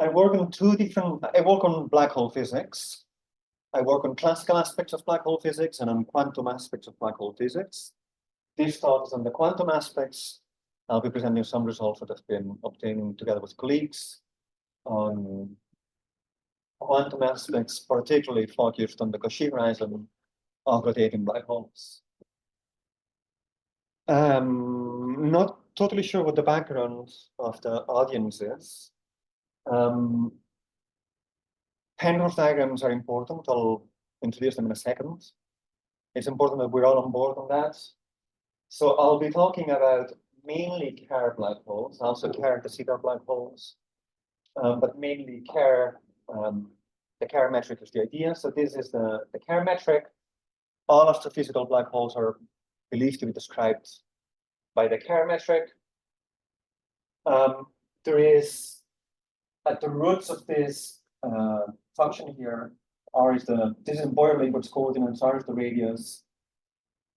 I work on black hole physics. I work on classical aspects of black hole physics and on quantum aspects of black hole physics. This talk is on the quantum aspects. I'll be presenting some results that have been obtained together with colleagues on quantum aspects, particularly focused on the Cauchy horizon of rotating black holes. Not totally sure what the background of the audience is. Penrose diagrams are important. I'll introduce them in a second. It's important that we're all on board on that. So I'll be talking about mainly Kerr black holes, also Kerr-de Sitter black holes, but mainly Kerr. The Kerr metric is the idea. So this is the Kerr metric. All astrophysical black holes are believed to be described by the Kerr metric. There is, at the roots of this function here, this is Boyer liquids coordinates, R is the radius.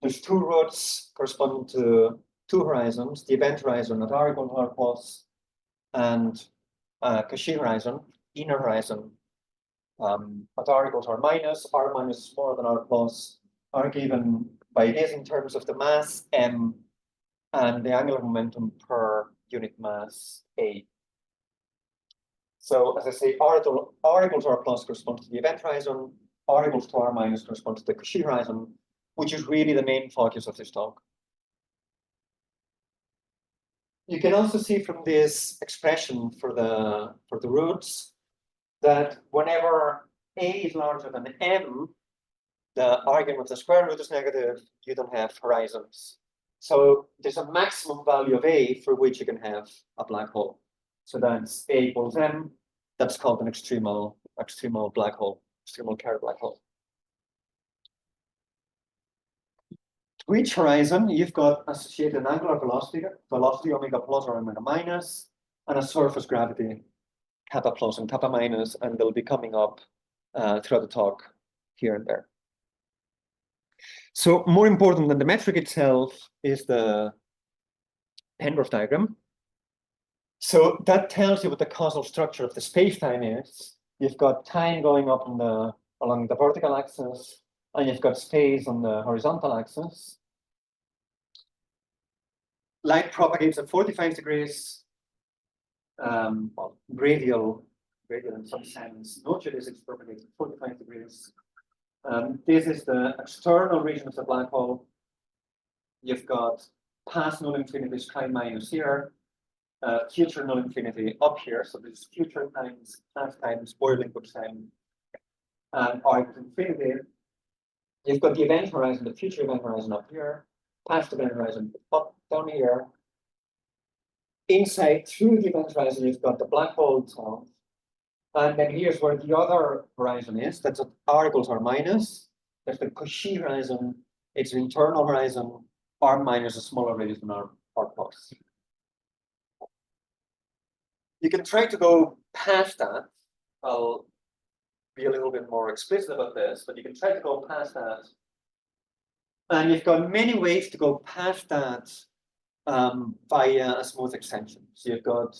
There's two roots corresponding to two horizons, the event horizon at R equals R plus, and Cauchy horizon, inner horizon, at R equals R minus is smaller than R plus, are given by this in terms of the mass m and the angular momentum per unit mass a. So as I say, R equals R plus corresponds to the event horizon, R equals to R minus corresponds to the Cauchy horizon, which is really the main focus of this talk. You can also see from this expression for the roots that whenever a is larger than m, the argument of the square root is negative, you don't have horizons. So there's a maximum value of a for which you can have a black hole. So that's a equals m. That's called an extremal black hole, extremal Kerr black hole. To each horizon, you've got associated angular velocity omega plus or omega minus, and a surface gravity kappa plus and kappa minus, and they'll be coming up throughout the talk here and there. So more important than the metric itself is the Penrose diagram. So that tells you what the causal structure of the space-time is. You've got time going up along the vertical axis, and you've got space on the horizontal axis. Light propagates at 45 degrees, well, radial in some sense. Note this is propagates at 45 degrees. This is the external region of the black hole. You've got past null infinity prime minus here, future null infinity up here. So this is future times past times Boyer liquids time, and R equals infinity. You've got the event horizon, the future event horizon up here, past event horizon up down here. Inside through the event horizon, you've got the black hole itself. And then here's where the other horizon is. That's at R equals R minus. There's the Cauchy horizon. It's an internal horizon. R minus is smaller radius than R plus. You can try to go past that. I'll be a little bit more explicit about this, but you can try to go past that. And you've got many ways to go past that via a smooth extension. So you've got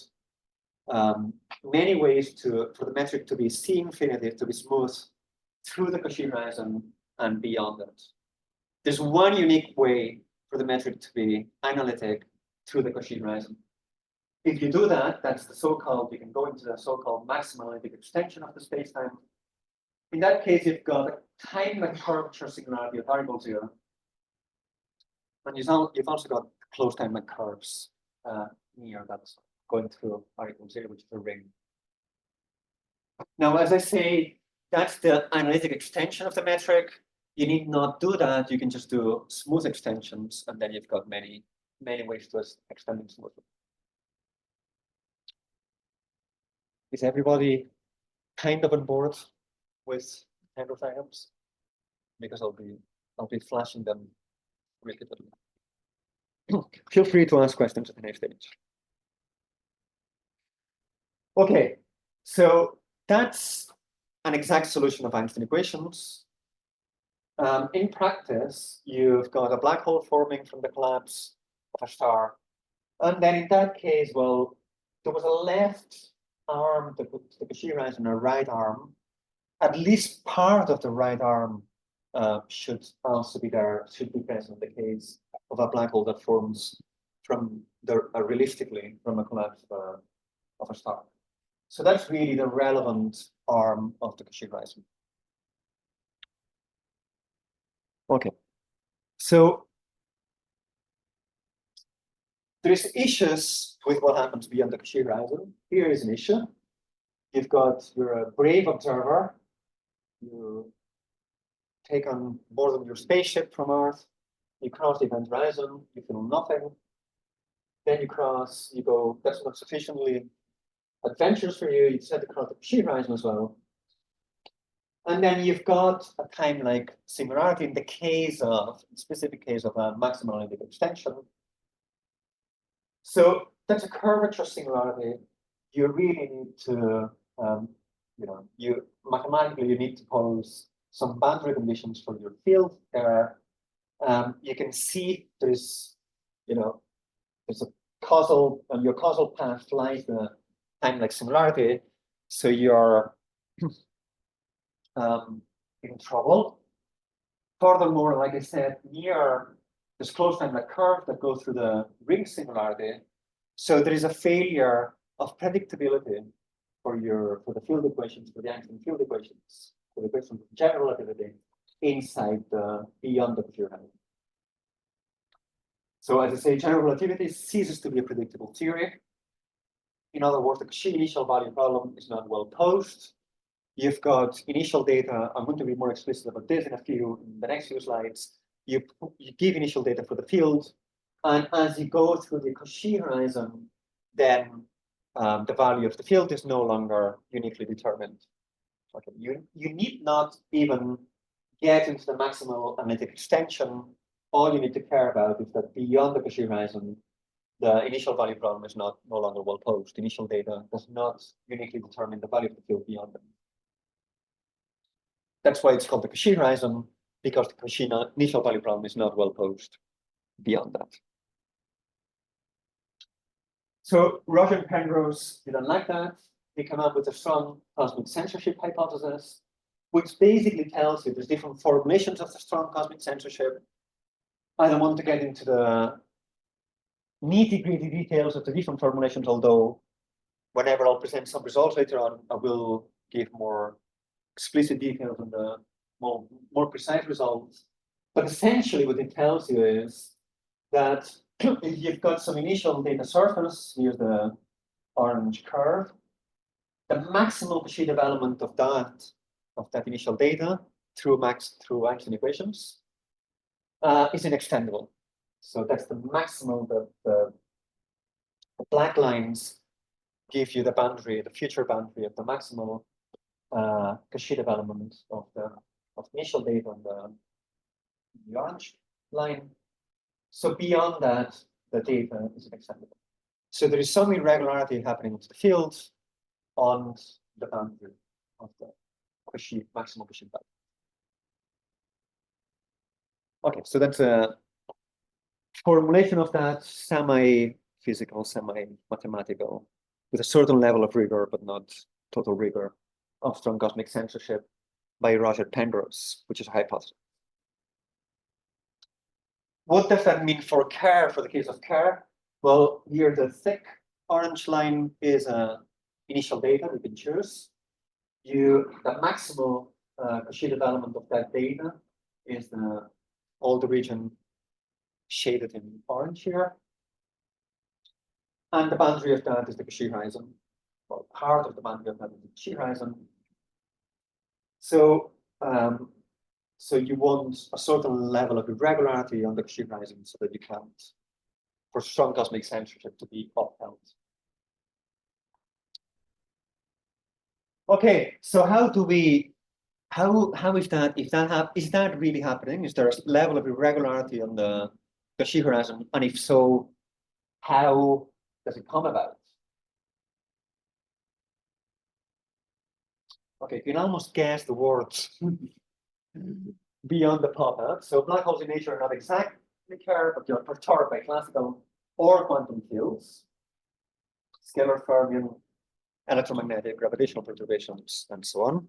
many ways for the metric to be C infinity, to be smooth through the Cauchy horizon and beyond it. There's one unique way for the metric to be analytic through the Cauchy horizon. If you do that, that's the so-called, you can go into the so-called maximal analytic extension of the spacetime. In that case, you've got a time-like curvature singularity of R equals 0. And you've also got closed time-like curves near that, going through R equals 0, which is a ring. Now, as I say, that's the analytic extension of the metric. You need not do that. You can just do smooth extensions, and then you've got many ways to extend it smoothly. Is everybody kind of on board with Penrose diagrams? Because I'll be flashing them repeatedly. Feel free to ask questions at the next stage. Okay, so that's an exact solution of Einstein equations. In practice, you've got a black hole forming from the collapse of a star. And then in that case, well, there was a left arm, the Cauchy horizon, a right arm, at least part of the right arm should also be there, should be present in the case of a black hole that forms from realistically from a collapse of a star. So that's really the relevant arm of the Cauchy horizon. Okay, so there's issues with what happens beyond the Cauchy horizon. Here is an issue. You're a brave observer. You take on board your spaceship from Earth. You cross the event horizon. You feel nothing. Then you go. That's not sufficiently adventurous for you. You decide to cross the Cauchy horizon as well. And then you've got a time-like singularity in the specific case of a maximal analytic extension. So that's a curvature singularity. You really need to, mathematically you need to pose some boundary conditions for your field there. You can see there's a causal, and your causal path lies the time-like singularity. So you're in trouble. Furthermore, like I said, near this closed time-like curve that goes through the ring singularity. So there is a failure of predictability for the field equations, for the Einstein field equations, for the equations of general relativity inside beyond the Cauchy horizon. So as I say, general relativity ceases to be a predictable theory. In other words, the Cauchy initial value problem is not well posed. You've got initial data. I'm going to be more explicit about this in the next few slides. You give initial data for the field, and as you go through the Cauchy horizon, then the value of the field is no longer uniquely determined. Okay, you need not even get into the maximal analytic extension. All you need to care about is that beyond the Cauchy horizon, the initial value problem is no longer well posed. Initial data does not uniquely determine the value of the field beyond them. That's why it's called the Cauchy horizon, because the Cauchy initial value problem is not well posed beyond that. So Roger and Penrose didn't like that. They come up with a strong cosmic censorship hypothesis, which basically tells you there's different formulations of the strong cosmic censorship. I don't want to get into the nitty-gritty details of the different formulations, although whenever I'll present some results later on, I will give more explicit details on the more precise results. But essentially what it tells you is that if you've got some initial data surface, here's the orange curve, the maximal Cauchy development of that initial data through Einstein equations is inextendable. So that's the maximal, the black lines give you the boundary, the future boundary of the maximal Cauchy development of initial data on the orange line. So beyond that, the data is inextendable. So there is some irregularity happening to the field on the boundary of the Cauchy, maximal Cauchy value. Okay, so that's a formulation of that semi-physical, semi-mathematical, with a certain level of rigor, but not total rigor, of strong cosmic censorship by Roger Penrose, which is a hypothesis. What does that mean for Kerr, for the case of Kerr? Well, here the thick orange line is initial data we can choose. The maximal Cauchy development of that data is all the region shaded in orange here. And the boundary of that is the Cauchy horizon. Well, part of the boundary of that is the Cauchy horizon. So, so you want a certain level of irregularity on the Cauchy horizon so that you can't, for strong cosmic censorship to be upheld. Okay, so how is that, is that really happening? Is there a level of irregularity on the Cauchy horizon? And if so, how does it come about? Okay, you can almost guess the words beyond the pop-out. So black holes in nature are not exactly curved, but they're perturbed by classical or quantum fields, scalar fermion electromagnetic, gravitational perturbations, and so on.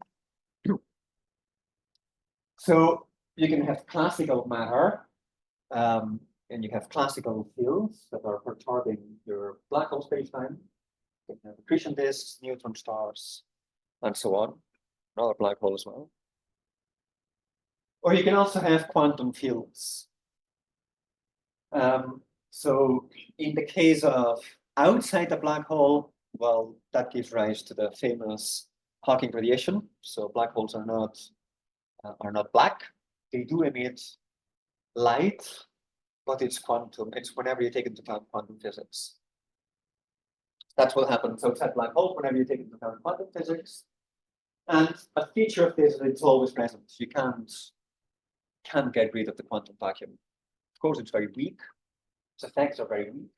So you can have classical matter, and you have classical fields that are perturbing your black hole spacetime. You can have accretion disks, neutron stars, and so on. Another black hole as well. Or you can also have quantum fields. So in the case of outside the black hole, well, that gives rise to the famous Hawking radiation. So black holes are not black. They do emit light, but it's quantum. It's whenever you take into account quantum physics. That's what happens outside black hole whenever you take into account quantum physics. And a feature of this is it's always present. You can't get rid of the quantum vacuum. Of course, it's very weak. Its effects are very weak,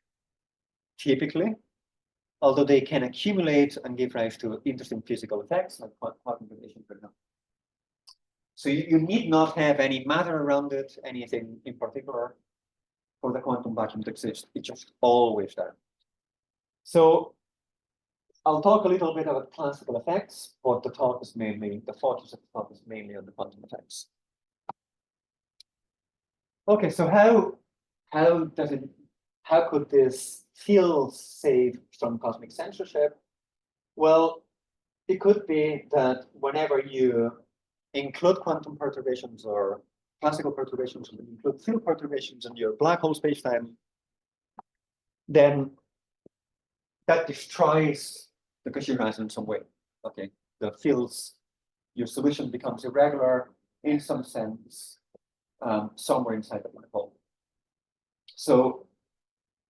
typically, although they can accumulate and give rise to interesting physical effects, like Hawking radiation, for example. So you need not have any matter around it, anything in particular, for the quantum vacuum to exist. It's just always there. So I'll talk a little bit about classical effects, but the focus of the talk is mainly on the quantum effects. Okay, so how could this field save from cosmic censorship? Well, it could be that whenever you include quantum perturbations or classical perturbations, and include field perturbations in your black hole spacetime, then that destroys the Cauchy horizon in some way. Okay, the fields, your solution becomes irregular in some sense, somewhere inside the black hole. So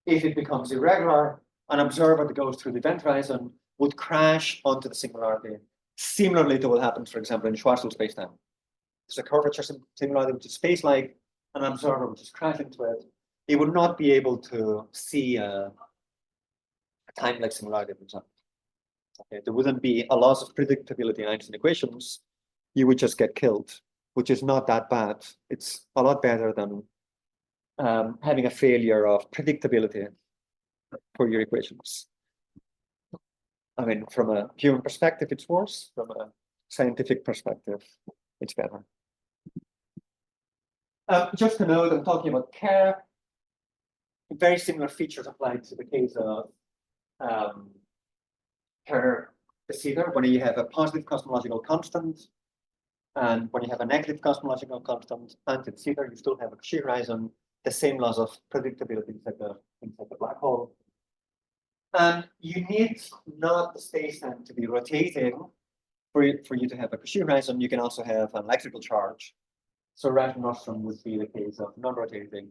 if it becomes irregular, an observer that goes through the event horizon would crash onto the singularity. Similarly to what happens, for example, in Schwarzschild spacetime. There's a curvature singularity which is space-like, an observer which is crashing into it. It would not be able to see a time-like singularity, for example. Okay, there wouldn't be a loss of predictability in Einstein equations. You would just get killed, which is not that bad. It's a lot better than having a failure of predictability for your equations. I mean, from a human perspective, it's worse. From a scientific perspective, it's better. Just to note, I'm talking about Kerr. Very similar features apply to the case of Kerr-de Sitter, when you have a positive cosmological constant, and when you have a negative cosmological constant, and in Sitter, you still have a Cauchy horizon, the same laws of predictability inside the black hole. And you need not the spacetime to be rotating for you to have a Cauchy horizon. You can also have an electrical charge. So random nostrum would be the case of non-rotating,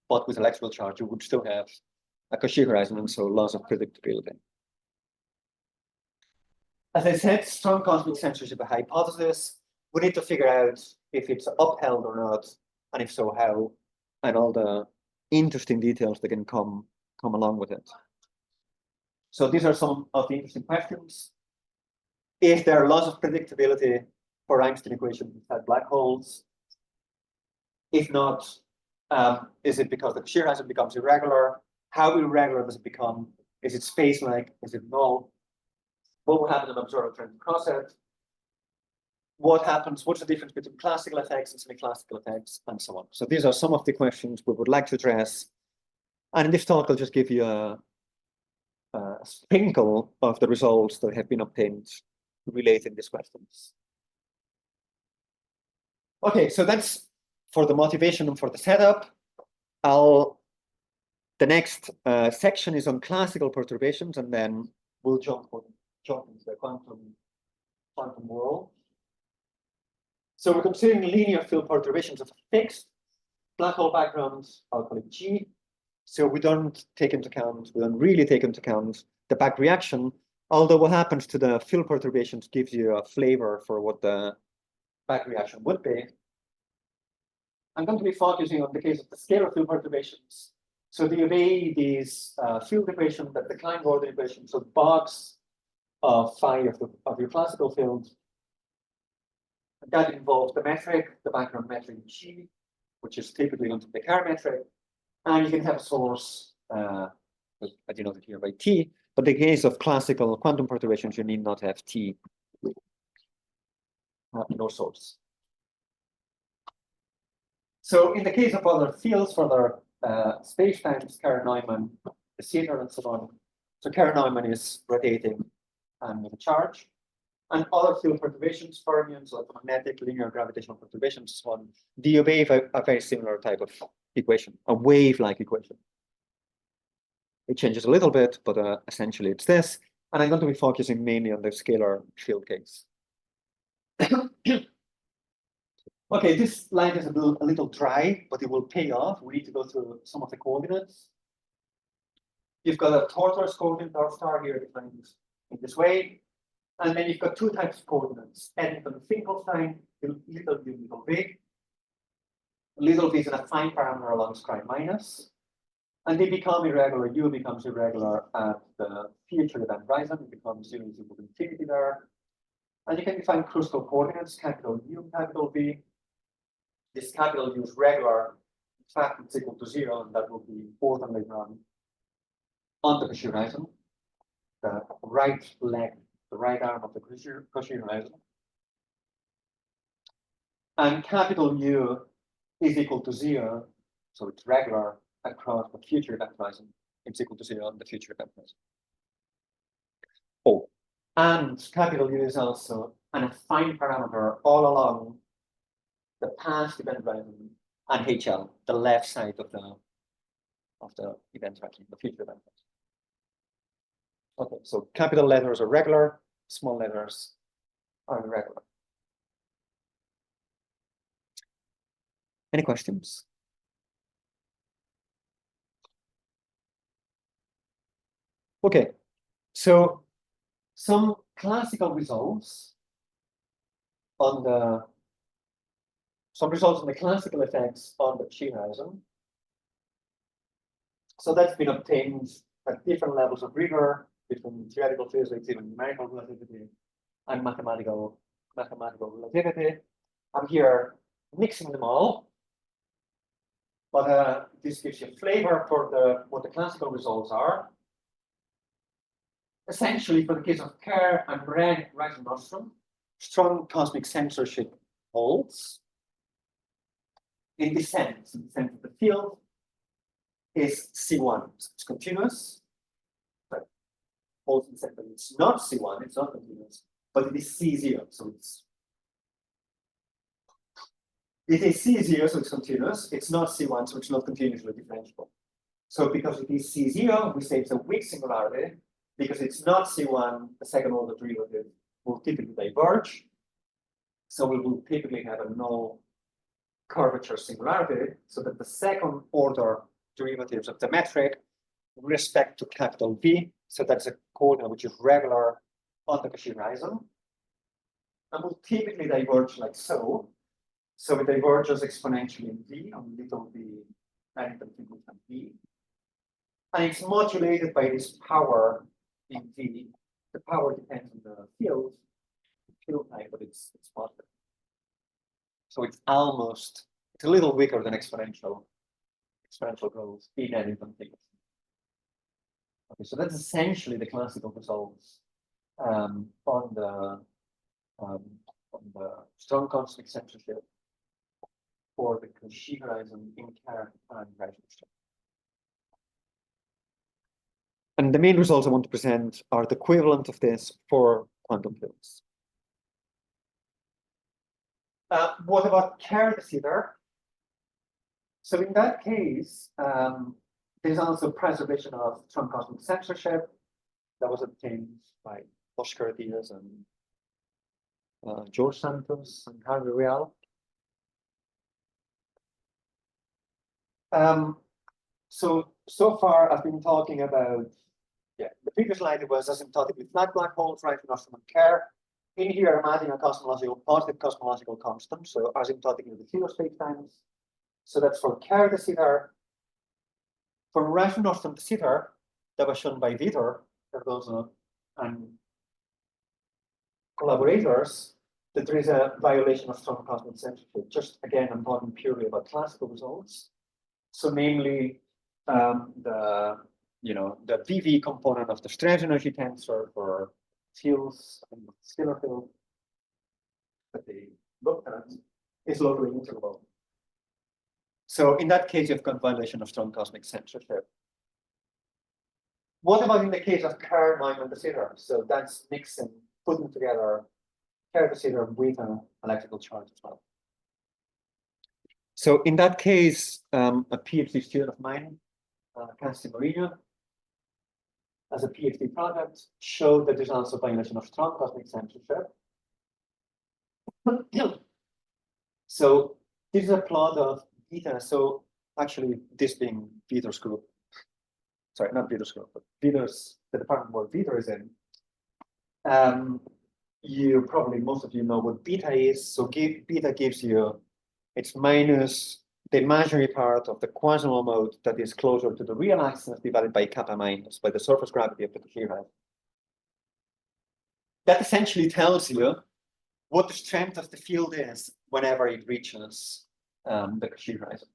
but with electrical charge, you would still have a Cauchy horizon, and so loss of predictability. As I said, strong cosmic censorship, a hypothesis. We need to figure out if it's upheld or not, and if so, how, and all the interesting details that can come along with it. So these are some of the interesting questions. Is there loss of predictability for Einstein equations inside black holes? If not, is it because the Cauchy horizon becomes irregular? How irregular does it become? Is it space-like? Is it null? What will happen in an observer trying to cross it? What happens? What's the difference between classical effects and semi-classical effects, and so on? So these are some of the questions we would like to address. And in this talk, I'll just give you a sprinkle of the results that have been obtained relating these questions. Okay, so that's for the motivation and for the setup. The next section is on classical perturbations, and then we'll jump into the quantum world. So we're considering linear field perturbations of a fixed black hole background. I'll call it G. So we don't really take into account the back reaction, although what happens to the field perturbations gives you a flavor for what the back reaction would be. I'm going to be focusing on the case of the scalar field perturbations. So they obey these field equation, the Klein-Gordon equation, so the box of phi of your classical field. That involves the metric, the background metric G, which is typically going to be the Kerr metric. And you can have a source, as you noted here, by T, But in the case of classical quantum perturbations, you need not have T in all sorts. So in the case of other fields, for other spacetimes, Kerr-Neumann, de Sitter, and so on. So Kerr-Neumann is rotating with a charge. And other field perturbations, fermions, electromagnetic, linear gravitational perturbations, so on, they obey a very similar type of equation, a wave-like equation. It changes a little bit, but essentially it's this. And I'm going to be focusing mainly on the scalar field case. Okay, this line is a little dry, but it will pay off. We need to go through some of the coordinates. You've got a tortoise coordinate, our star here defined in this way. And then you've got two types of coordinates, Eddington-Finkelstein, little v, little v. Little v is an affine parameter along scribe minus. And they become irregular, U becomes irregular at the future event horizon, it becomes 0 is equal to infinity there. And you can define crustal coordinates, capital U, capital V. This capital U is regular, in fact it's equal to 0, and that will be important later on the Cauchy horizon. The right leg, the right arm of the Cauchy horizon. And capital U is equal to 0, so it's regular across the future event horizon. It's equal to 0 on the future event horizon. Oh, and capital U is also an affine parameter all along the past event horizon and HL, the left side of the event horizon, the future event horizon. Okay, so capital letters are regular, small letters are irregular. Any questions? Okay, so some classical results on the classical effects on the Cauchy horizon. So that's been obtained at different levels of rigor, between theoretical physics, even numerical relativity, and mathematical relativity. I'm here mixing them all, but this gives you a flavor for what the classical results are. Essentially, for the case of Kerr and Riemann-Nostrum, strong cosmic censorship holds. In the sense that the field is C1, so it's continuous. But holds in the sense that it's not C1, it's not continuous, but it is C0, so it is C0, so it's continuous. It's not C1, so it's not continuously differentiable. So because it is C0, we say it's a weak singularity. Because it's not C1, the second order derivative will typically diverge. So we will typically have a null curvature singularity, so that the second order derivatives of the metric with respect to capital V, so that's a coordinate which is regular on the Cauchy horizon, and will typically diverge like so. So it diverges exponentially in V on little v and V. And it's modulated by this power in V. The power depends on the field type, but it's positive. So it's a little weaker than exponential growth in any configuration. Okay, so that's essentially the classical results on the strong cosmic censorship for the Cauchy horizon in Kerr and Riemann-Nostrum. And the main results I want to present are the equivalent of this for quantum fields. What about Kerr-de Sitter? So in that case, there's also preservation of strong cosmic censorship that was obtained by Oscar Diaz and George Santos and Harvey Real. So far I've been talking about, the previous slide was asymptotically flat black holes, right, Nostrum and Kerr. In here, I'm adding a positive cosmological constant, so asymptotically the zero spacetimes. So that's for Kerr de Sitter. For Riemann-Nostrum de Sitter, that was shown by Vitor Cardozo and collaborators, that there is a violation of strong cosmic censorship. Just again, I'm talking purely about classical results. So namely, the VV component of the stress energy tensor for fields and scalar field that they looked at is locally integrable. So in that case, you've got violation of strong cosmic censorship. What about in the case of Kerr, Neumann, de Sitter? So that's mixing, putting together Kerr, de Sitter with an electrical charge as well. So in that case, a PhD student of mine, Cassie Marino, as a PhD project, showed that there's also violation of strong cosmic censorship. So this is a plot of beta. So actually, this being Vitor's group, sorry, not Vitor's group, but Vitor's, the department where Vitor is in. You probably, most of you know what beta is. So beta gives you, it's minus the imaginary part of the quasi-null mode that is closer to the real axis divided by kappa minus, by the surface gravity of the Cauchy horizon. That essentially tells you what the strength of the field is whenever it reaches the Cauchy horizon.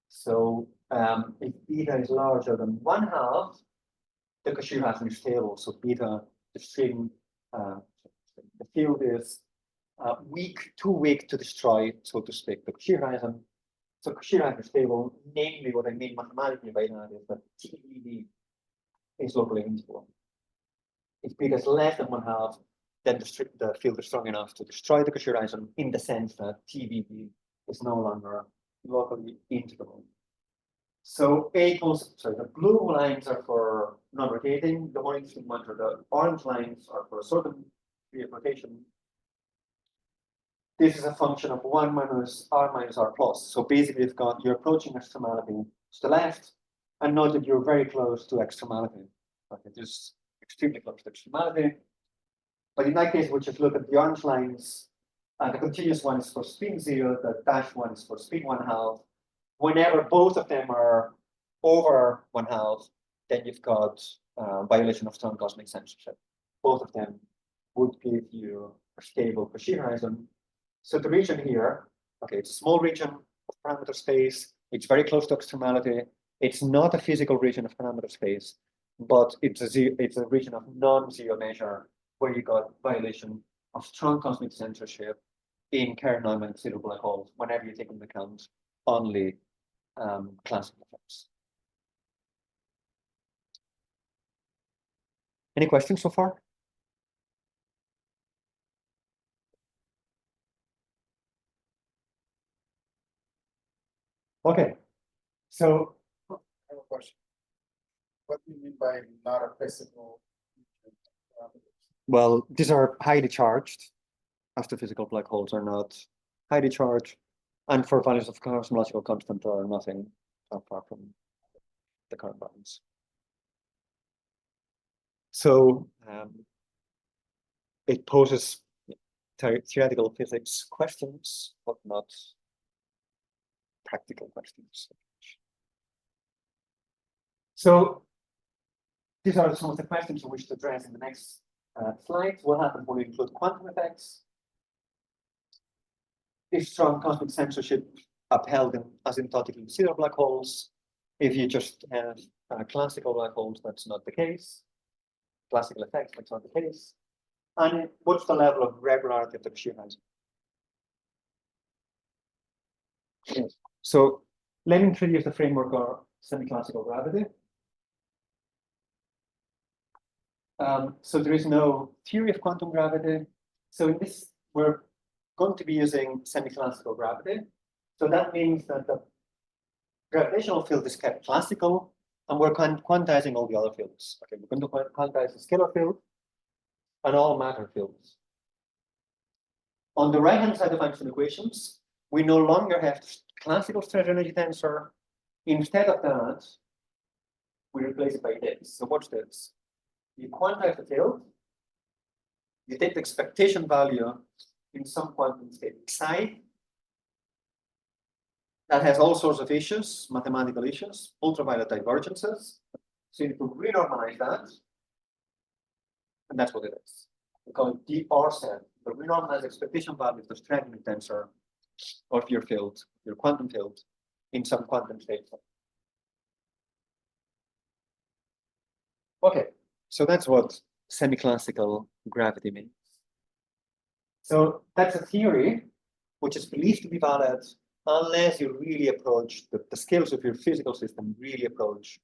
So if beta is larger than 1/2, the Cauchy horizon is stable. So beta, the string, the field is too weak to destroy, so to speak, the Cauchy horizon. So Cauchy horizon is stable. Namely, what I mean mathematically by that is that TVD is locally integrable. If beta is less than 1/2, then the field is strong enough to destroy the Cauchy horizon in the sense that TVD is no longer locally integrable. So A equals, sorry, the blue lines are for non-rotating, the more interesting ones are the orange lines are for a certain degree of rotation. This is a function of 1 minus r minus r plus. So basically you're approaching extremality to the left, and note that you're very close to extremality. Okay, just extremely close to extremality. But in that case, we'll just look at the orange lines. The continuous one is for spin 0, the dashed one is for spin 1/2. Whenever both of them are over 1/2, then you've got violation of strong cosmic censorship. Both of them would give you a stable Cauchy horizon. So the region here, okay, it's a small region of parameter space. It's very close to extremality. It's not a physical region of parameter space, but it's a region of non-zero measure where you got violation of strong cosmic censorship in Kerr, Neumann, de Sitter black holes whenever you take into account only classical effects. Any questions so far? Okay, so I have a question. What do you mean by not a physical? well, these are highly charged. Astrophysical black holes are not highly charged, and for values of cosmological constant are nothing far from the current values. So it poses theoretical physics questions, but not practical questions. So these are some of the questions we wish to address in the next slide. What happens when we include quantum effects? Is strong cosmic censorship upheld in asymptotically zero black holes? If you just have classical black holes, that's not the case. Classical effects, that's not the case. And what's the level of regularity of the Cauchy horizon? Yes. So let me introduce the framework of semiclassical gravity. So there is no theory of quantum gravity. So in this, we're going to be using semiclassical gravity. So that means that the gravitational field is kept classical, and we're quantizing all the other fields. Okay, we're going to quantize the scalar field and all matter fields. On the right-hand side of Einstein equations, we no longer have classical stress energy tensor. Instead of that, we replace it by this. So what's this? You quantize the field, you take the expectation value in some quantum state psi that has all sorts of issues, mathematical issues, ultraviolet divergences. So you need to renormalize that, and that's what it is. We call it dr set, the renormalized expectation value of the stress energy tensor of your field, your quantum field, in some quantum state. Okay, so that's what semiclassical gravity means. So that's a theory which is believed to be valid unless you really approach the scales of your physical system, really approach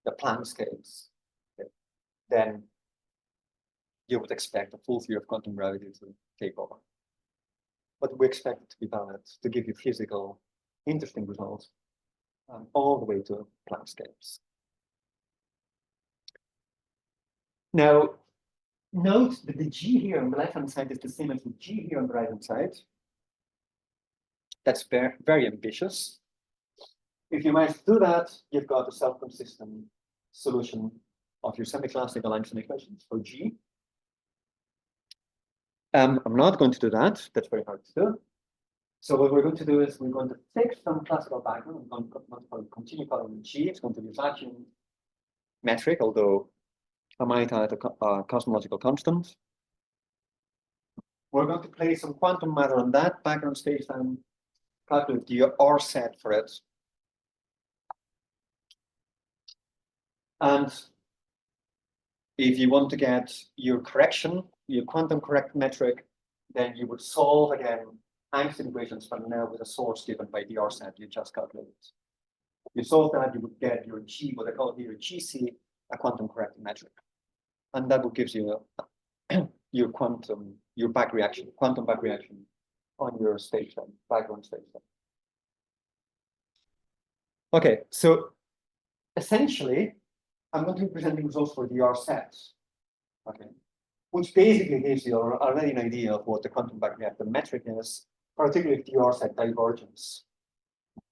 the Planck scales. Okay. Then you would expect a full theory of quantum gravity to take over. But we expect it to be valid to give you physical, interesting results all the way to Planck scales. Now, note that the G here on the left-hand side is the same as the G here on the right-hand side. That's very, very ambitious. If you manage to do that, you've got a self-consistent solution of your semiclassical Einstein equations for G. I'm not going to do that. That's very hard to do. So what we're going to do is we're going to take some classical background. I'm going to continue calling G. It's going to be a vacuum metric, although I might add a cosmological constant. We're going to place some quantum matter on that background spacetime, calculate the R set for it. And if you want to get your correction, your quantum correct metric, then you would solve again Einstein equations, but now with a source given by the R set you just calculated. You solve that, you would get your G, what I call here GC, a quantum correct metric. And that will give you your quantum back reaction on your spacetime, background spacetime. Okay, so essentially, I'm going to be presenting results for the R sets, okay, which basically gives you already an idea of what the quantum back reactor metric is, particularly if the R set divergence.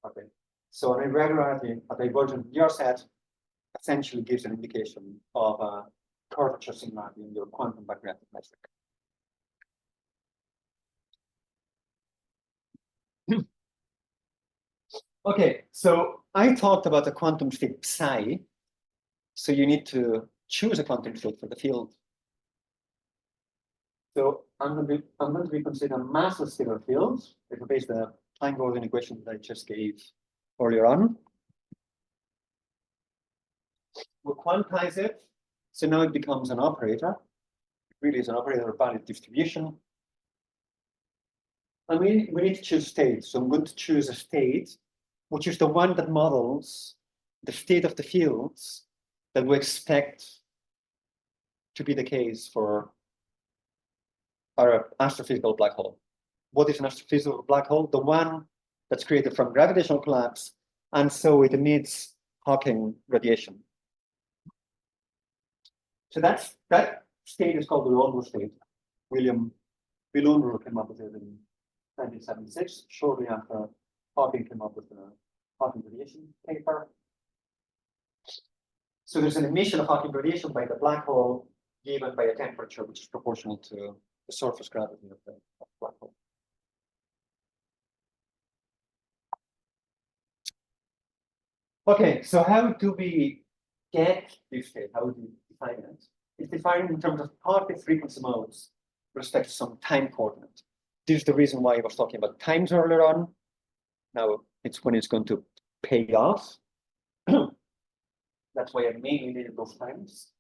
Okay, so an irregularity, a divergent R set essentially gives an indication of a curvature similarity in your quantum back reactor metric. Okay, so I talked about the quantum state psi. So you need to choose a quantum state for the field. So I'm going to be considering massless scalar fields. If we base the time-Gaussian equation that I just gave earlier on. We'll quantize it. So now it becomes an operator. It really is an operator of bounded distribution. And we need to choose state. So I'm going to choose a state, which is the one that models the state of the fields that we expect to be the case for our astrophysical black hole. What is an astrophysical black hole? The one that's created from gravitational collapse, and so it emits Hawking radiation. So that state is called the Unveiled state. William Unveiled came up with it in 1976, shortly after Hawking came up with the Hawking radiation paper. So there's an emission of Hawking radiation by the black hole given by a temperature which is proportional to the surface gravity of the black hole. Okay, so how do we get this state? How do we define it? It's defined in terms of particle frequency modes with respect to some time coordinate. This is the reason why I was talking about times earlier on. Now it's when it's going to pay off. That's why I mainly needed those times.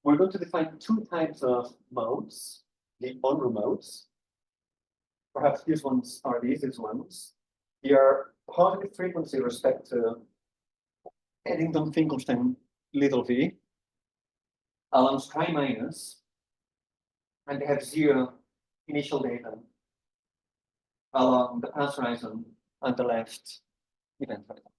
We're going to define two types of modes, the Unruh modes. Perhaps these ones are the easiest ones. They are positive frequency with respect to Eddington-Finkelstein little v along pi minus, and they have zero initial data along the path horizon on the left event horizon.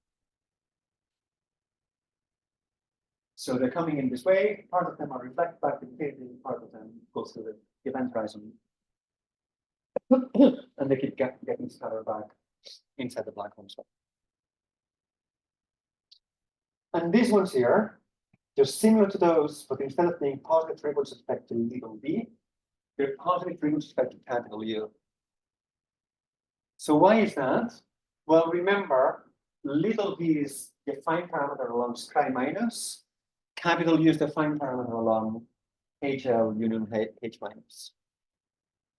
So they're coming in this way. Part of them are reflected back to infinity, part of them goes to the event horizon. And they keep getting scattered back inside the black hole as well. And these ones here, they're similar to those, but instead of being positive frequency with respect to little v, they're positive frequency with respect to capital U. So why is that? Well, remember, little v is the fine parameter along pi minus. Capital U is the fine parameter along HL union H minus.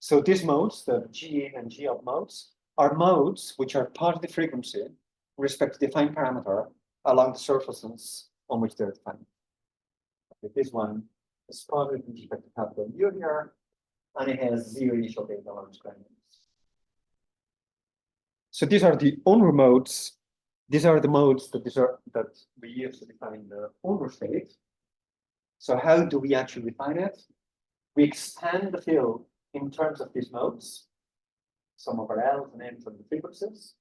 So these modes, the G in and G up modes, are modes which are positive frequency with respect to the fine parameter along the surfaces on which they're defined. This one is positive with respect to capital U here, and it has 0 initial data along square units. So these are the Unruh modes. These are the modes that we use to define the Unruh state. So how do we actually define it? We expand the field in terms of these modes, sum over L's and N's and the frequencies.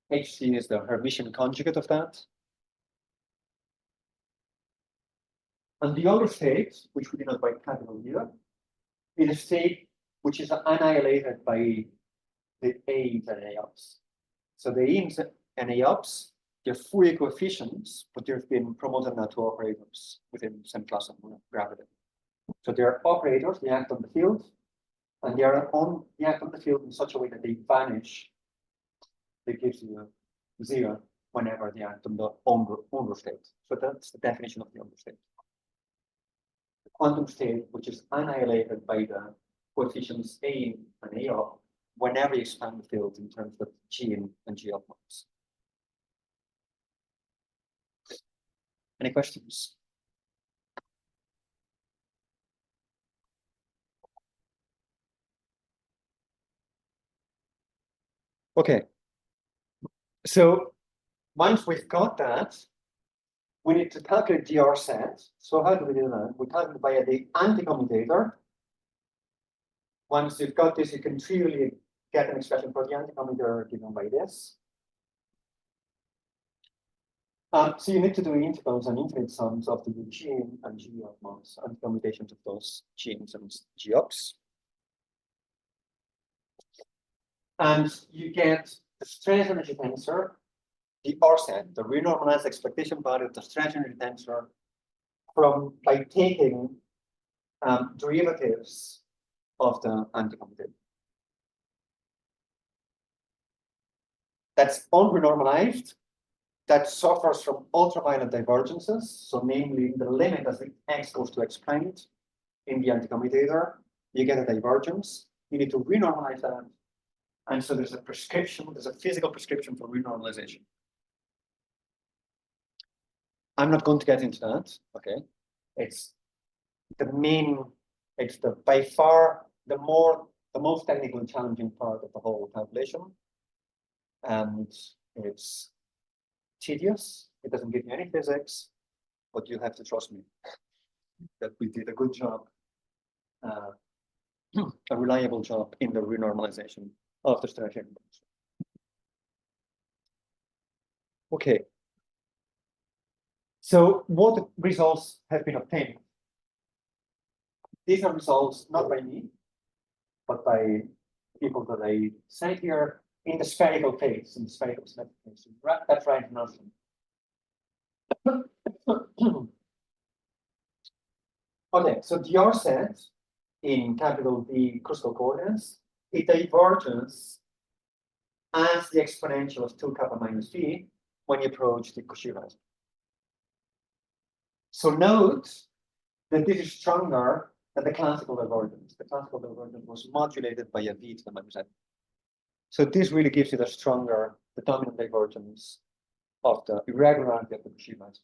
HC is the Hermitian conjugate of that. And the other state, which we denote by capital U, is a state which is annihilated by the A's and A-ups. So the A's and A-ups, they're Fourier coefficients, but they've been promoted now to operators within semiclassical gravity. So they're operators, they act on the field, and they act on the field in such a way that they vanish. That gives you 0 whenever they act on the Unruh state. So that's the definition of the Unruh state. The quantum state, which is annihilated by the coefficients A and A up, whenever you expand the field in terms of G in and G up modes. Any questions? Okay. So once we've got that, we need to calculate the R set. So how do we do that? We calculate via the anti-commutator. Once you've got this, you can trivially get an expression for the anti-commutator given by this. So you need to do integrals and infinite sums of the G in and G up modes and commutations of those G ins and G ups. And you get the stress energy tensor, the R set, the renormalized expectation value of the stress energy tensor by taking derivatives of the anti-commutator. That's unrenormalized, that suffers from ultraviolet divergences. So namely the limit as the x goes to x prime in the anti-commutator, you get a divergence. You need to renormalize that. And so there's a prescription, there's a physical prescription for renormalization. I'm not going to get into that, okay? It's by far the most technically challenging part of the whole calculation. And it's tedious, it doesn't give you any physics, but you have to trust me that we did a good job, a reliable job in the renormalization of the stress energy. Okay. So what results have been obtained? These are results not by me, but by people that I cite here in the spherical case, in the spherical symmetric case. That's right, nothing. Okay, so the R set in capital D crystal coordinates, it diverges as the exponential of 2 kappa minus v when you approach the Cauchy horizon. So note that this is stronger than the classical divergence. The classical divergence was modulated by a v to the minus n. So this really gives you the dominant divergence of the irregularity of the Cauchy horizon.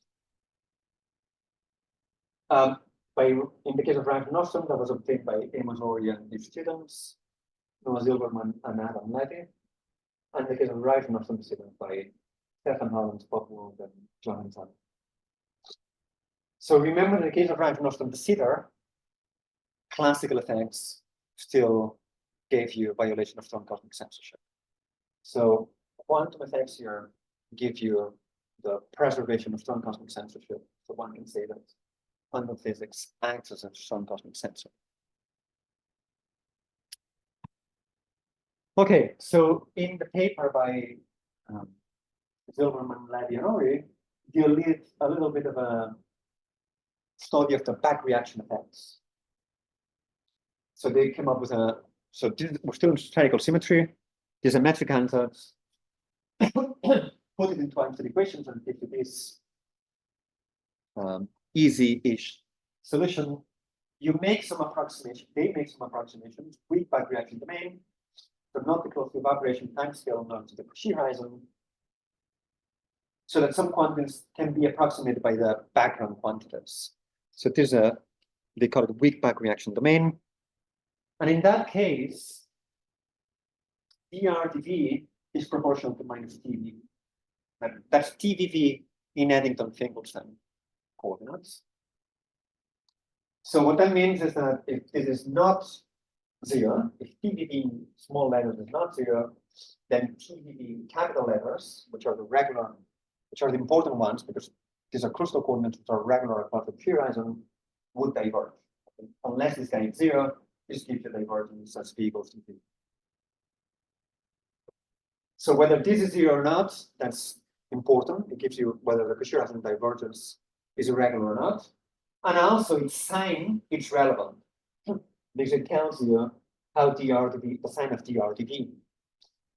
In the case of Rank Nostrum, that was obtained by Amos Ori and his students, Noah Zilberman and Adam Levy. And in the case of Rank Nostrum, by Stefan Holland, Bob Wood, and John Hanson. So remember, in the case of Rank Nostrum, de Sitter, classical effects still gave you a violation of strong cosmic censorship. So quantum effects here give you the preservation of strong cosmic censorship. So one can say that quantum physics acts as a strong cosmic censor. Okay, so in the paper by Zilberman, Levy, and Ori, you lead a little bit of a study of the back reaction effects. So they came up with we're still in spherical symmetry. There's a metric ansatz. Put it into Einstein equations and give you this easy-ish solution. You make some approximation, they make some approximations, weak back reaction domain, so not the close to evaporation timescale known to the Cauchy horizon. so that some quantities can be approximated by the background quantities. So there's a, they call it a weak back reaction domain. And in that case, dRdV is proportional to minus TVV. That's TVV in Eddington-Finkelstein coordinates. So what that means is that if this is not 0, if TVV in small letters is not 0, then TVV in capital letters, which are the regular, which are the important ones, because these are crustal coordinates which are regular across the horizon, would diverge. Unless this guy is 0, this gives the divergence as V equals to V. So whether this is 0 or not, that's important. It gives you whether the Cauchy horizon divergence is irregular or not. And also its sign is relevant, because it tells you how dRdV, the sign of dRdV.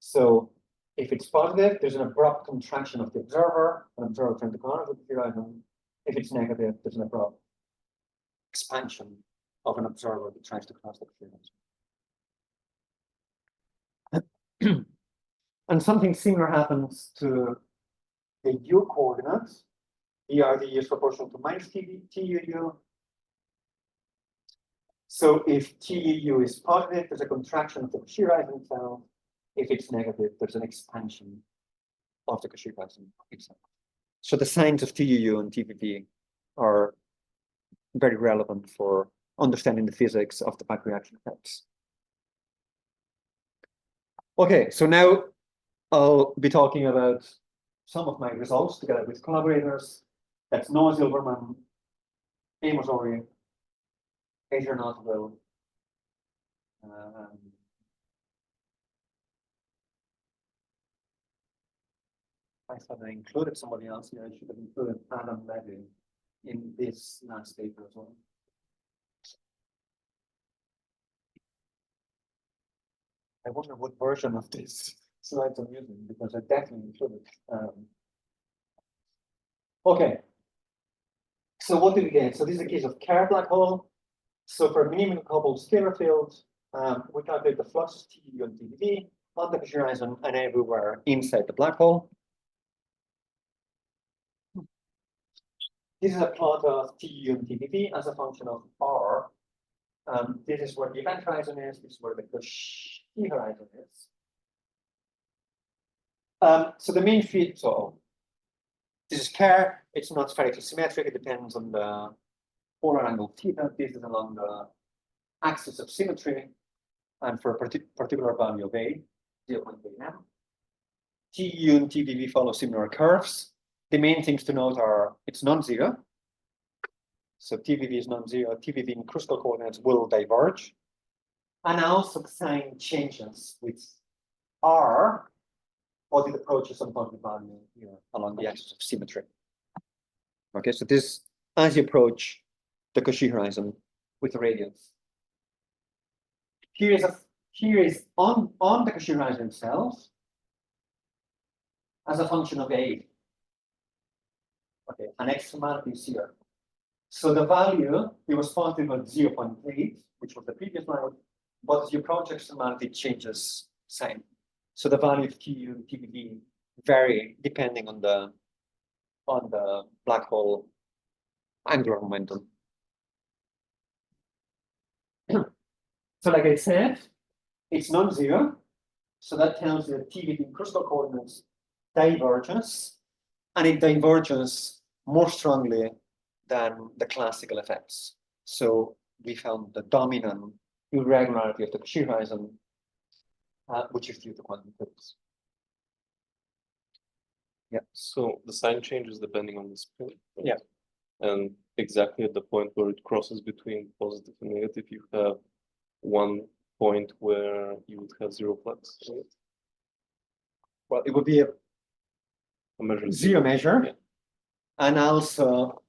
So if it's positive, there's an abrupt contraction of the observer, an observer trying to come out of the horizon. If it's negative, there's an abrupt expansion of an observer that tries to cross the horizon. And something similar happens to the U coordinates. dRdV is proportional to minus TUU. So if TUU is positive, there's a contraction of the Cauchy horizon itself. If it's negative, there's an expansion of the Cauchy horizon itself. So the signs of TUU and TVV are very relevant for understanding the physics of the back reaction effects. Okay, so now I'll be talking about some of my results together with collaborators. That's Noah Silverman, Amos Ori, Adrian Otwell, I thought I included somebody else here. I should have included Adam Levy in this last paper as well. I wonder what version of this slides I'm using, because I definitely included. Okay. So what do we get? So this is a case of Kerr black hole. So for a minimum coupled scalar field, we calculate the flux of TU and TVV on the Cauchy horizon and everywhere inside the black hole. This is a plot of TU and TVV as a function of R. This is where the event horizon is. This is where the Cauchy horizon is. So the main field, so this is Kerr. It's not spherically symmetric. It depends on the polar angle theta. This is along the axis of symmetry, and for a particular value of A, 0.8 m. TU and TVV follow similar curves. The main things to note are it's non-zero. So TVV is non-zero. TVV in crustal coordinates will diverge. And also the sign changes with R, or it approaches some positive value here along the axis of symmetry. Okay, so this, as you approach the Cauchy horizon with the radiance. Here is on the Cauchy horizon itself as a function of A. Okay, an extremality is here. So the value, it was positive at 0.8, which was the previous value, but as you approach extremality, it changes sign. So the value of TU and TVV vary depending on the black hole angular momentum. So like I said, it's non-zero. So that tells you that TVV in crustal coordinates diverges, and it diverges more strongly than the classical effects. So we found the dominant irregularity of the Cauchy horizon, which is due to quantum physics. Yeah. So the sign changes depending on the spin. Right? Yeah. And exactly at the point where it crosses between positive and negative, you have one point where you would have zero flux. Right? Well, it would be a measure zero measure. Yeah. And also,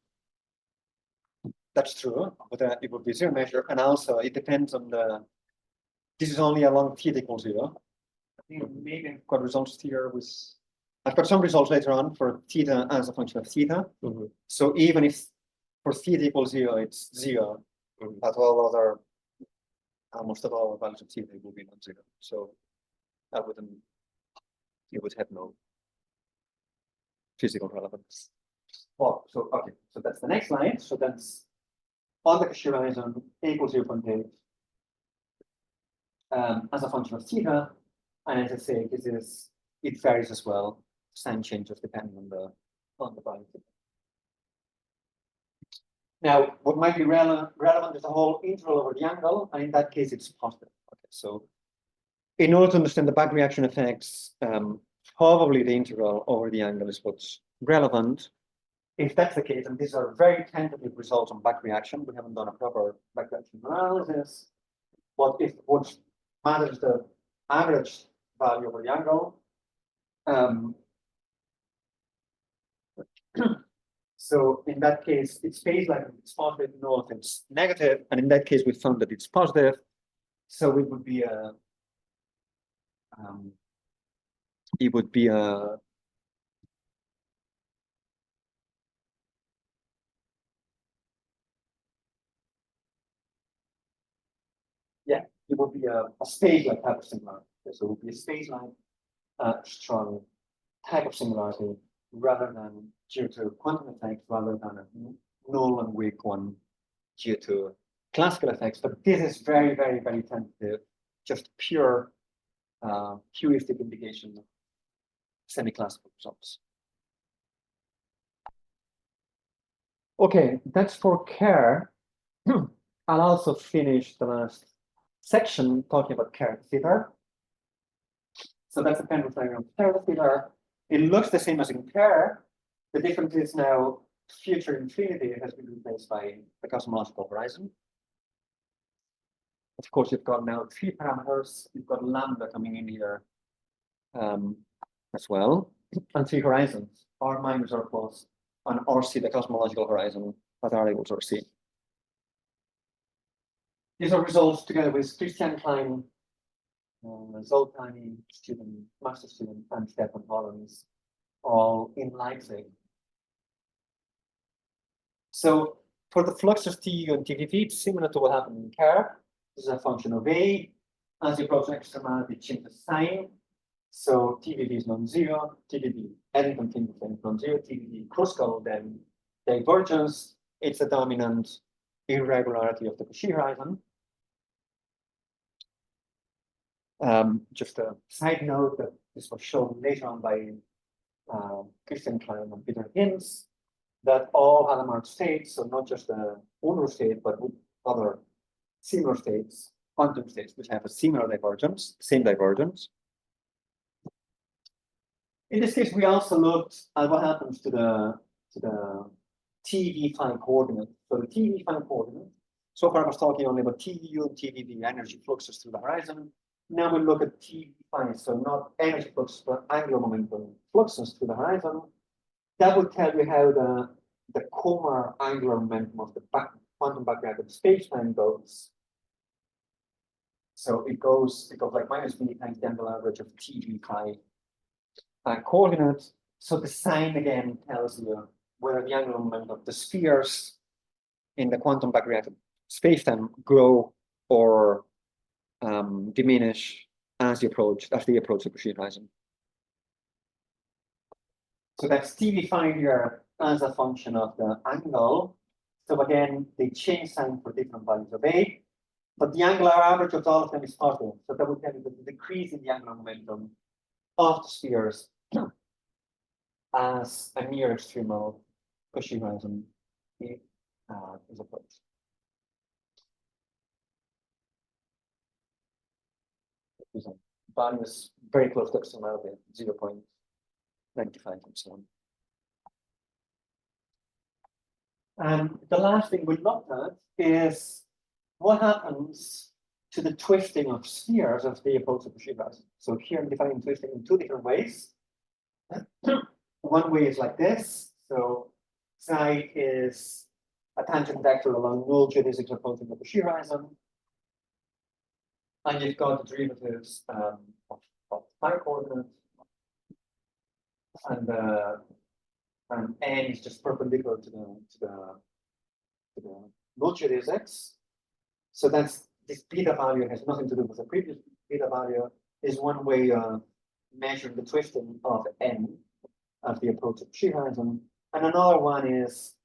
that's true, but it would be zero measure. And also, it depends on the, this is only along theta equals 0. I think maybe I've got results here with, I've got some results later on for theta as a function of theta. Mm-hmm. So even if for theta equals 0, it's 0, at all other, almost at all values of theta will be non-zero. So that wouldn't, you would have no. physical relevance. Well, so okay, so that's the next line. So that's on the Cauchy horizon equals 0.8 as a function of theta. And as I say, it varies as well. Sign changes depending on the value. Now, what might be relevant is the whole integral over the angle, and in that case, it's positive. Okay, so in order to understand the back reaction effects, probably the integral over the angle is what's relevant. If that's the case, and these are very tentative results on back reaction, we haven't done a proper back reaction analysis. But if what matters is the average value over the angle, so in that case, it stays like it's positive, no, if it's negative, and in that case, we found that it's positive. So it would be a stage-like type of similarity. So it would be a stage-like strong type of similarity rather than due to quantum effects, rather than a null and weak one due to classical effects. But this is very, very, very tentative, just pure heuristic indication of semi-classical results. Okay, that's for Kerr. I'll also finish the last section talking about Kerr and Sitter. So that's the Penrose diagram of Kerr and Sitter. It looks the same as in Kerr. The difference is now future infinity has been replaced by the cosmological horizon. Of course, you've got now 3 parameters. You've got lambda coming in here as well, and 3 horizons, R minus R plus, and RC, the cosmological horizon, at R equals RC. These are results together with Christian Klein, Zoltani student, master student, and Stefan Hollins, all in Leipzig. So for the fluxes TU and TVV, it's similar to what happened in Kerr. This is a function of A. As you approach extremality, it changes sign. So TVV is non-zero, TVV Eddington finger is non-zero, TVV Kruskal, then divergence. It's a dominant irregularity of the Cauchy horizon. Just a side note that this was shown later on by Christian Klein and Peter Hinz, that all Hadamard states, so not just the Unruh state, but other similar states, quantum states, which have a similar divergence, same divergence. In this case, we also looked at what happens to the TV5 coordinate. So the TV5 coordinate, so far I was talking only about TVU and TVV energy fluxes through the horizon. Now we look at TV5, so not energy flux, but angular momentum fluxes through the horizon. That will tell you how the Kumar angular momentum of the quantum background space-time goes. So it goes like minus v times the angular average of TV5 coordinates. So the sign again tells you whether the angular momentum of the spheres in the quantum backreacted spacetime grow or diminish as they approach the Cauchy horizon. So that's TV5 here as a function of the angle. So again, they change sign for different values of A, but the angular average of all of them is positive. So that would tell you that the decrease in the angular momentum of the spheres as a near extremal Cauchy horizon is approached. Value is very close to extremality, 0.95 and so on. And the last thing we looked at is what happens to the twisting of spheres as they approach the Cauchy horizon. So here I'm defining twisting in 2 different ways. One way is like this. So psi is a tangent vector along null geodesics approaching the Cauchy horizon. And you've got the derivatives of phi coordinates, and n is just perpendicular to the null geodesics. So that's this beta value has nothing to do with the previous beta value. Is one way of measuring the twisting of n. as the approach of shear horizon. And another one is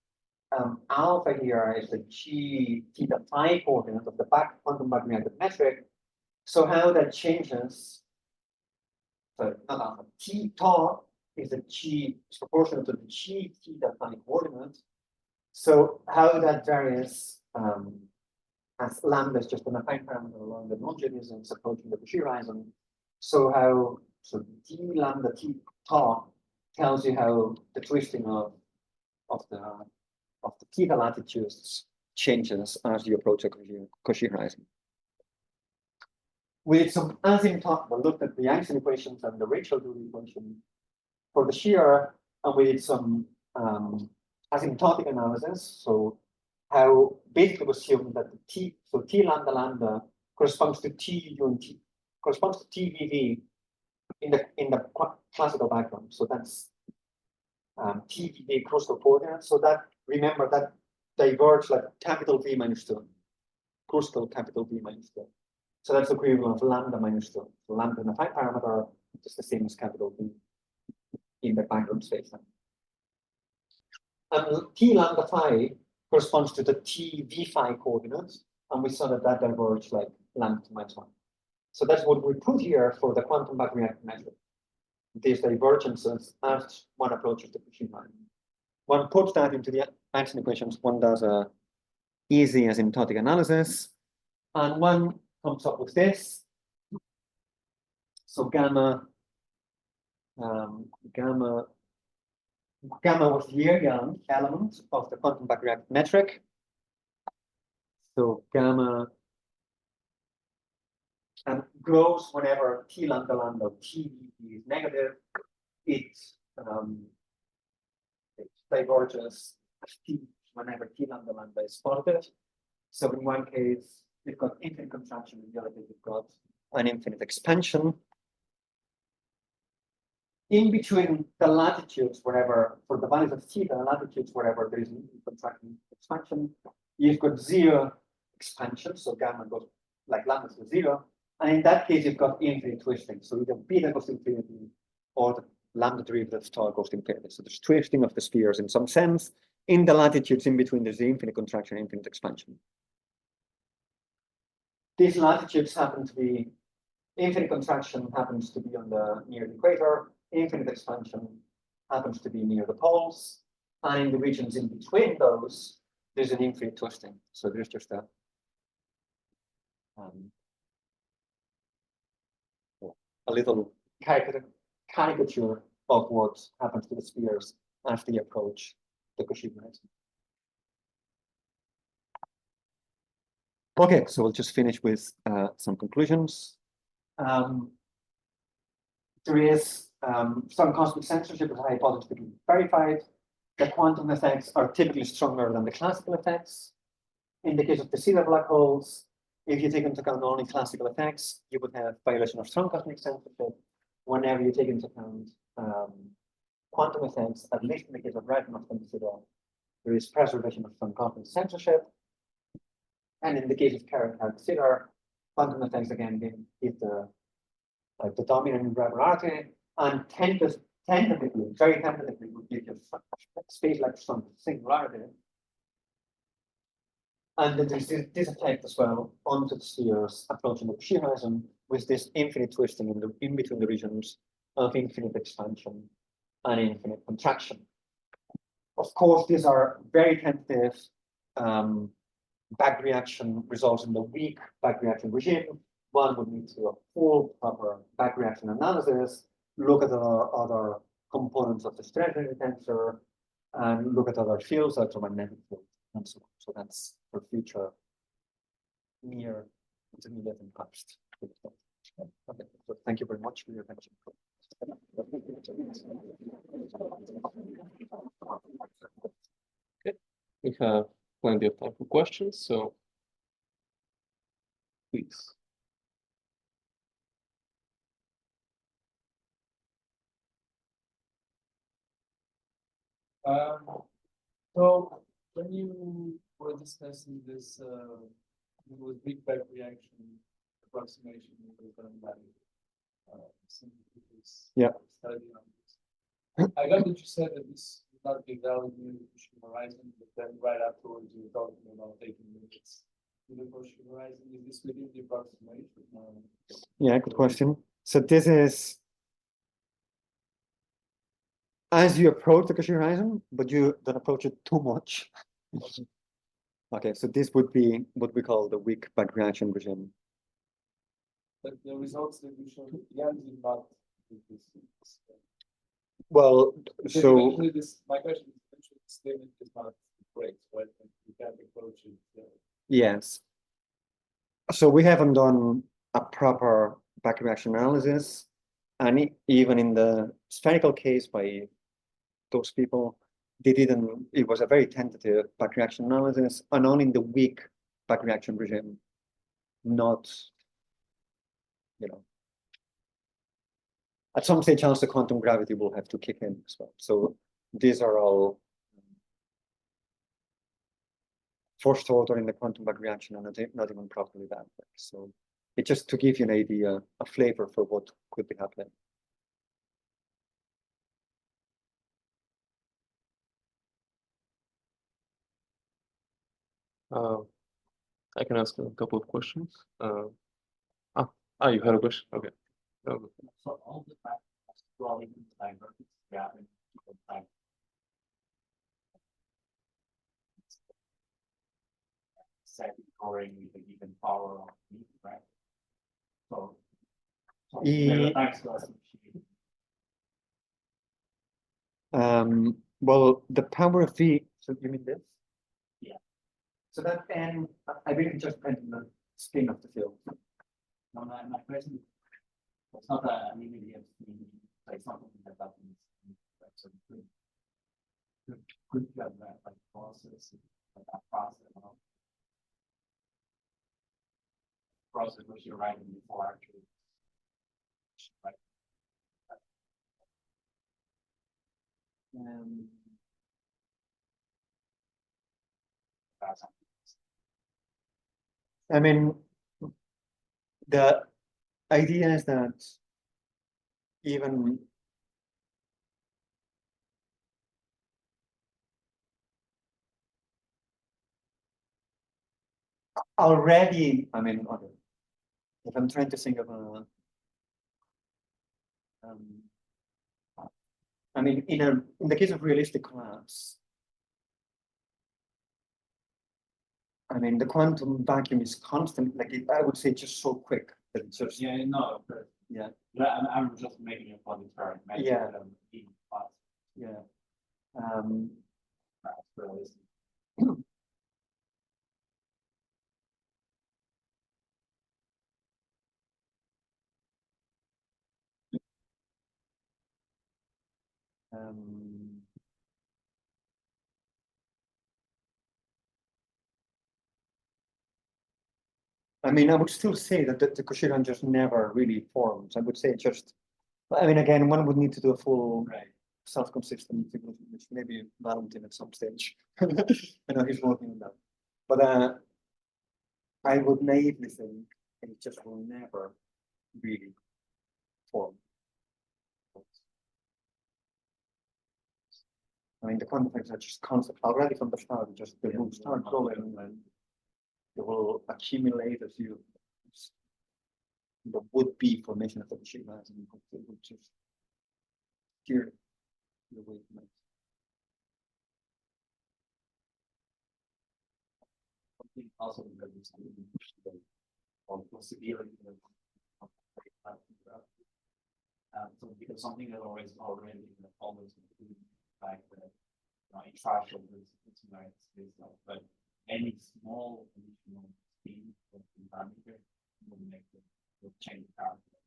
alpha here is the g theta phi coordinate of the quantum backreactive metric. So how that changes, sorry, not alpha, t tau is the g is proportional to the g theta phi coordinate. So how that varies as lambda is just an affine parameter along the non-Euclidean approaching the shear horizon. So how d lambda t tau tells you how the twisting of the theta latitudes changes as you approach a Cauchy horizon. We did some asymptotic, we looked at the Einstein equations and the Rachel equation for the shear, and we did some asymptotic analysis. So how basically we assume that the t lambda lambda corresponds to t u and t corresponds to t v in the classical background. So that's t v crustal coordinate. So that remember that diverge like capital V minus 2, crustal capital V minus 2. So that's the equivalent of lambda minus 2. So lambda in a affine parameter is the same as capital V in the background space. And t lambda phi corresponds to the t v phi coordinates, and we saw that that diverged like lambda minus 1. So that's what we put here for the quantum backreactive metric. These divergences as one approaches the Cauchy horizon. One puts that into the Einstein equations, one does a easy asymptotic analysis, and one comes up with this. So gamma was the area element of the quantum backreactive metric. So gamma grows whenever t lambda lambda t is negative. It diverges t whenever t lambda lambda is positive. So in one case, we've got infinite contraction, in the other case, we've got an infinite expansion. In between the latitudes, wherever, for the values of theta, latitudes, wherever there is an infinite contraction expansion, you've got zero expansion, so gamma goes like lambda to 0. And in that case, you've got infinite twisting. So either beta goes to infinity or the lambda derivative tau goes to infinity. So there's twisting of the spheres in some sense. In the latitudes in between, there's the infinite contraction, infinite expansion. These latitudes happen to be, infinite contraction happens to be on the near the equator, infinite expansion happens to be near the poles, and in the regions in between those, there's an infinite twisting. So there's just a little caricature of what happens to the spheres as they approach the Cauchy horizon. Okay, so we'll just finish with some conclusions. There is some cosmic censorship of the hypothesis to be verified. The quantum effects are typically stronger than the classical effects. In the case of the Sitter black holes, if you take into account only classical effects, you would have violation of strong cosmic censorship. Whenever you take into account quantum effects, at least in the case of Redmond and Sitter, there is preservation of some cosmic censorship. And in the case of Kerr and Kerr-de Sitter, quantum effects again give the dominant irregularity, and tentatively, very tentatively, would give you space like some singularity. And then there's this effect as well onto the spheres approaching the Cauchy horizon with this infinite twisting in between the regions of infinite expansion and infinite contraction. Of course, these are very tentative. Back reaction results in the weak back reaction regime. One would need to do a full proper back reaction analysis, look at the other components of the strengthening tensor, and look at other fields, electromagnetic fields, and so on. So that's for future near intermediate and past. Okay, so thank you very much for your attention. Okay, we have plenty of time for questions, so please. So when you were discussing this with big bang reaction approximation with the value, Yeah. study on this, I got that you said that this would not be valid in the Cauchy horizon, but then right afterwards you were talking about taking limits to the Cauchy horizon. Is this within the approximation? Yeah, good question. So this is as you approach the Cauchy horizon, but you don't approach it too much. Okay, so this would be what we call the weak back reaction regime. But the results that you showed at the end did not do this. Well, Because so eventually this, my question is, eventually this limit is not great, right? And you can't approach it. yes. So we haven't done a proper back reaction analysis, and even in the spherical case by those people, they didn't. It was a very tentative back reaction analysis, and only in the weak back reaction regime, not, you know. At some stage, also quantum gravity will have to kick in as well. So these are all first order in the quantum back reaction and not even properly that way. So it's just to give you an idea, a flavor for what could be happening. I can ask a couple of questions. You had a question? Okay. So all the time, drawing divergence gap and time. Set scoring with a given power of V, right? So thanks to us. Well, the power of V, so you mean this? Yeah. So that N, I really just depend on the spin of the field. No, my question, it's not an immediate thing, like something that happens. So could you have that like process, like that process which you're writing before actually, right? That's I mean, the idea is that even already, I mean, okay, if I'm trying to think of a, I mean, in the case of realistic class, I mean, the quantum vacuum is constant, like I would say just so quick that it's just, yeah, no, of course. yeah, I'm just making a funny turn. Yeah. yeah. Um, I mean, I would still say that the Cauchy just never really forms. I would say just, I mean, again, one would need to do a full Right. self-consistent significant, which maybe Valentin at some stage. I know he's working on that. But I would naively think it just will never really form. I mean, the quantum effects are just constant already from the start, just they will start growing and they will accumulate as you the would-be formation of the machine has, and it would just steer the way it makes. Something also that is on possibility of so because something that always already always like in charge of this United States, but any small additional speed of the parameter will make the will change the parameter.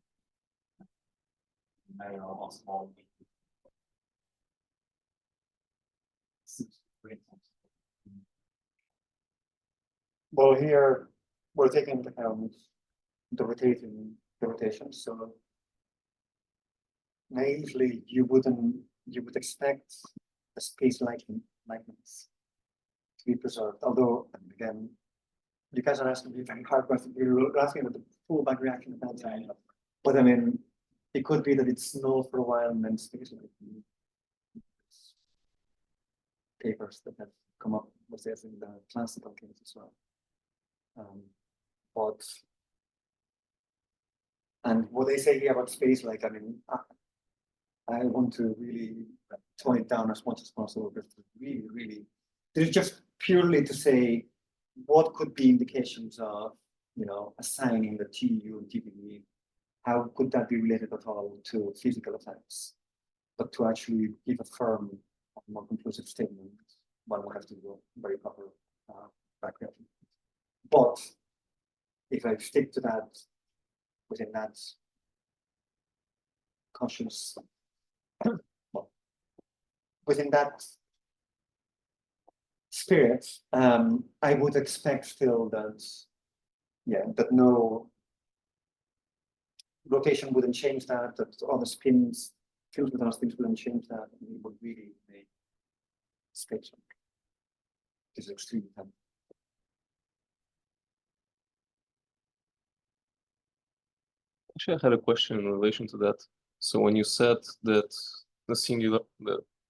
Matter of how small it is. Well, here we're taking into account the rotation. So naively, you would expect the space likeness to be preserved. Although, again, you guys are asking me very hard questions. You're asking about the full back reaction at that time. But I mean, it could be that it's null for a while and then space like papers that have come up with this in the classical case as well. But and what they say here about space, like, I mean, I want to really tone it down as much as possible, because really, there's just purely to say what could be indications of, you know, assigning the TU and TPE. How could that be related at all to physical effects? But to actually give a firm, more conclusive statement, one would have to do very proper background. But if I stick to that, within that conscious, well, within that spirit, I would expect still that, yeah, that no rotation wouldn't change that, that all the spins, fields with other spins wouldn't change that, and we would really make space. This is extremely heavy. Actually, I had a question in relation to that. So when you said that the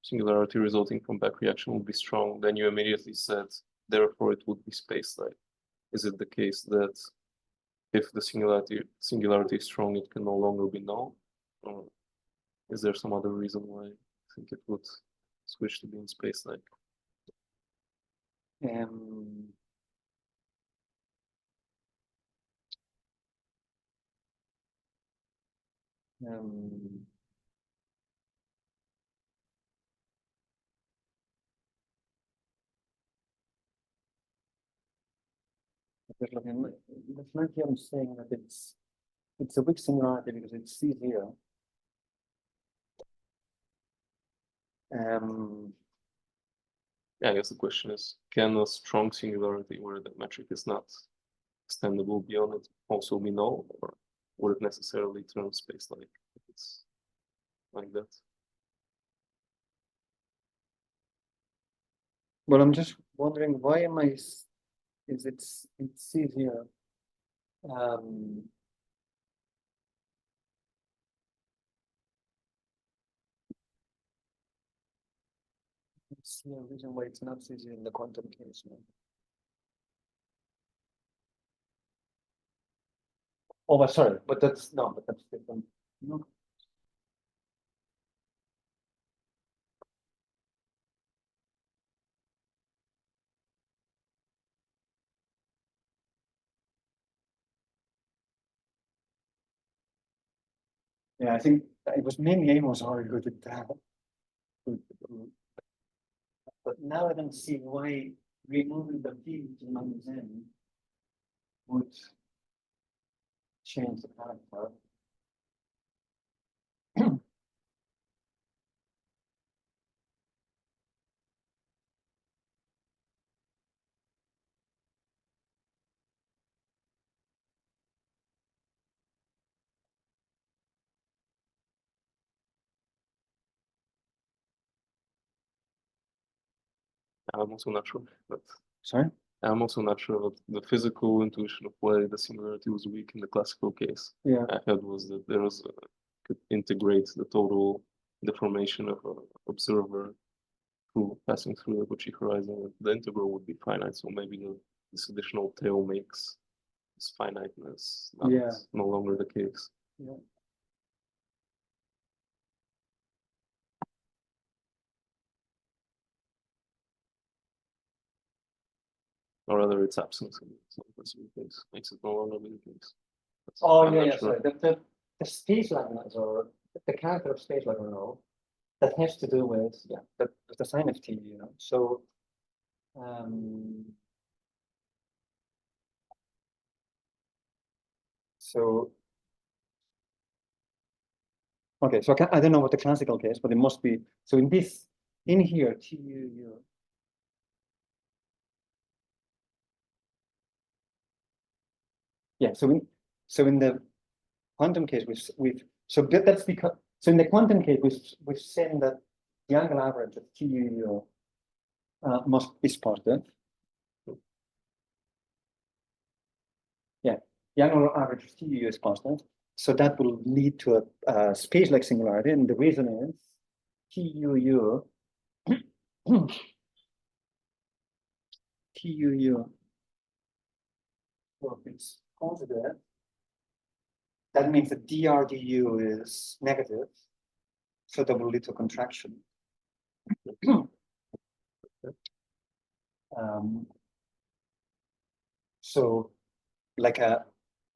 singularity resulting from back reaction would be strong, then you immediately said, therefore it would be space-like. Is it the case that if the singularity is strong, it can no longer be null? Or is there some other reason why I think it would switch to being space-like? Definitely, I'm saying that it's a weak singularity because it's C0. Yeah, I guess the question is, can a strong singularity where the metric is not extendable beyond it also be null, or would it necessarily turn space-like if it's like that? Well, I'm just wondering, why am I, it's C0? It's no reason why it's not C0 in the quantum case. No? Oh, but sorry, but that's different. No. Yeah, I think it was mainly Amos already good at that. But now I don't see why removing the P to minus N would change the character. I'm also not sure, but Sorry? I'm also not sure of the physical intuition of why the singularity was weak in the classical case. Yeah. I had was that there was could integrate the total deformation of an observer through passing through the Cauchy horizon. The integral would be finite, so maybe this additional tail makes this finiteness no longer the case. Yeah. Or rather, its absence in some possible case makes it no longer be the case. Oh, I'm yeah, not yeah, sure. sorry. The space likeness, or the character of space like no, that has to do with the sign of T, you know. So okay, so I don't know what the classical case, but it must be. So in here, TU. Yeah, so in the quantum case, that's because, so in the quantum case, we've said that the angle average of TU must is positive. Yeah, the angle average of TU is constant. So that will lead to a space-like singularity, and the reason is TUU TU. Well, it's positive. That means the dRdu is negative, so that will lead to contraction. So, like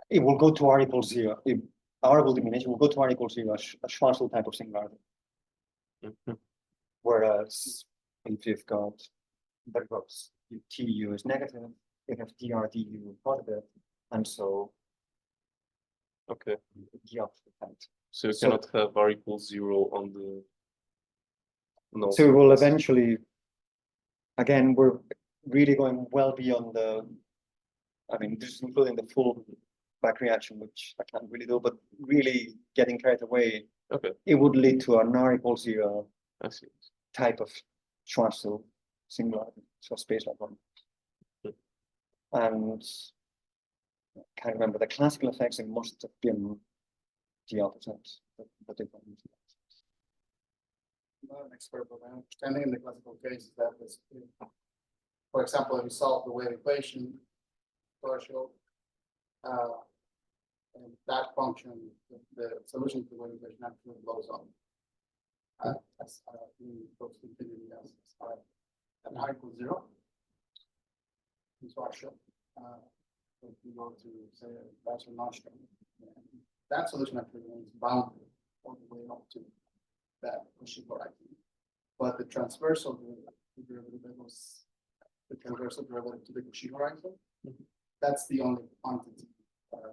it will go to R equals 0. If R will diminish, it will go to R equals 0, a Schwarzschild type of singularity. Whereas if you've got the rocks, TU is negative, you have dRdu positive, and so Okay, the opposite type. so you So- cannot have R equals 0 on the. No. So we will eventually, again, we're really going well beyond I mean, this is including the full back reaction, which I can't really do, but really getting carried away, Okay, it would lead to an R equals 0 I see. type of Schwarzschild singularity, so space like one. And I can't remember, the classical effects, it must have been the opposite, but they don't. I'm not an expert, but my understanding in the classical case is that was, for example, if you solve the wave equation, partial, and that function, the solution to the wave equation actually blows up. As goes to infinity as an R equals 0. It's partial. If you go to say that's a Nostrum, that solution actually remains bounded all the way up to that Cauchy activity. But the transversal derivative was the transversal derivative to the Cauchy horizon. That's the only quantity.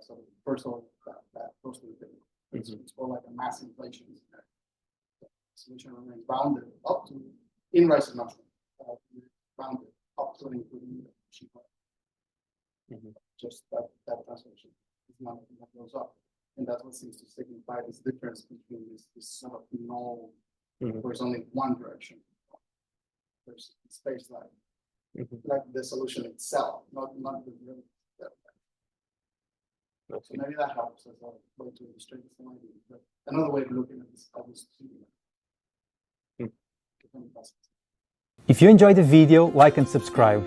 So the first order that goes to the thing. It's more like a mass inflation. The solution remains bounded up to in rising Nostrum, bounded up to and including the Cauchy horizon. Just that transformation is not that goes up. And that's what seems to signify this difference between this sort of null, where it's only one direction. There's space like the solution itself, not the derivative. So maybe that helps as a way to illustrate the same idea. But another way of looking at this is If you enjoyed the video, like and subscribe.